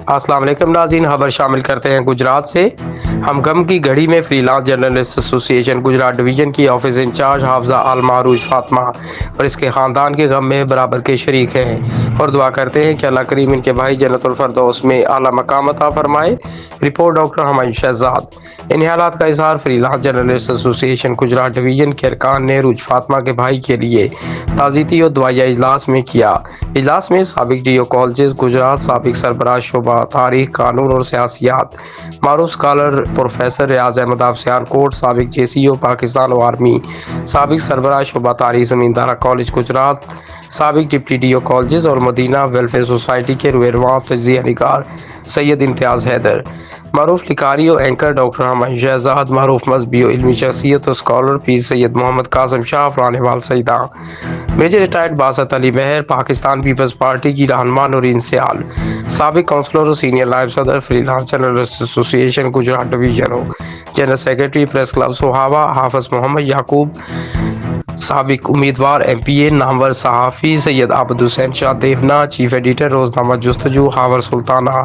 السلام علیکم ناظرین، خبر شامل کرتے ہیں گجرات سے۔ ہم غم کی گھڑی میں فری لانس جرنلسٹ ایسوسی ایشن گجرات ڈویژن کی آفس انچارج حافظہ عالمہ عروج فاطمہ اور اس کے خاندان کے غم میں برابر کے شریک ہیں اور دعا کرتے ہیں کہ اللہ کریم ان کے بھائی جنت الفردوس میں اعلیٰ مقام عطا فرمائے۔ Report doctor Humayun Shahzad. ان حالات کا اظہار فری لانس جرنلسٹ ایسوسی ایشن گجرات ڈویژن کے ارکان نے عروج فاطمہ کے بھائی کے لیے تعزیتی اور دعائیہ اجلاس میں کیا۔ اجلاس میں سابق ڈی او کالجز گجرات، سابق سربراہ شعبہ تاریخ، قانون اور سیاسیات معروف اسکالر پروفیسر ریاض احمد سیالکوٹ، سابق جے سی او پاکستان و آرمی، سابق سربراہ شعبہ تاریخ زمیندارہ کالج گجرات، سابق ڈپٹی ڈی او کالجز اور مدینہ ویلفیئر سوسائٹی کے رویرواں تجزیہ نگار سید امتیاز حیدر، معروف لکھاری و اینکر ڈاکٹر ہمایوں شہزاد، معروف مذہبی و علمی شخصیت و اسکالر پیر سید محمد قاسم شاہ فران وال سیدہ، میجر ریٹائرڈ باسط علی مہر، پاکستان پیپلز پارٹی کی رہنما نورین سیال، سابق کونسلر و سینئر نائب صدر فری لانس جرنلسٹ ایسوسی ایشن گجرات ڈویژن ہو، جنرل سیکرٹری پریس کلب سہاوا حافظ محمد یعقوب، سابق امیدوار ایم پی اے نامور صحافی سید عابد حسین شاہ دیونا، چیف ایڈیٹر روزنامہ جستجو ہاور سلطانہ،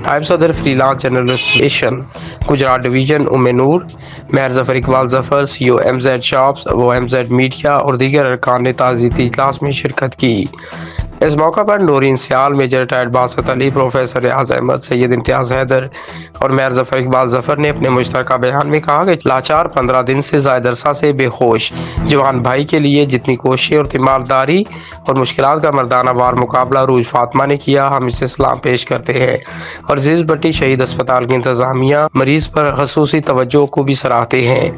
نائب صدر فری لانس جرنلسٹ ایشن گجرات ڈویژن ام نور، مہر ظفر اقبال ظفر، سی او ایم زیڈ شاپس و ایم زیڈ میڈیا اور دیگر ارکان نے تعزیتی اجلاس میں شرکت کی۔ اس موقع پر نورین سیال، میجر ریٹائرڈ باسط علی، پروفیسر ریاض احمد، سید امتیاز حیدر اور مہر ظفر اقبال ظفر نے اپنے مشترکہ بیان میں کہا کہ لاچار 15 دن سے زائد عرصہ سے بے ہوش جوان بھائی کے لیے جتنی کوششیں اور تیمارداری اور مشکلات کا مردانہ وار مقابلہ عروج فاطمہ نے کیا، ہم اسے سلام پیش کرتے ہیں اور عزیز بٹی شہید اسپتال کی انتظامیہ مریض پر خصوصی توجہ کو بھی سراہتے ہیں۔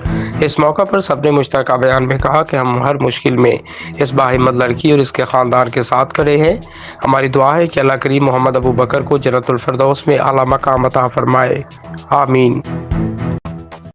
اس موقع پر سب نے مشترکہ بیان میں کہا کہ ہم ہر مشکل میں اس باہمت لڑکی اور اس کے خاندان کے ساتھ کھڑے ہیں۔ ہماری دعا ہے کہ اللہ کریم محمد ابو بکر کو جنت الفردوس میں اعلیٰ مقام عطا فرمائے، آمین۔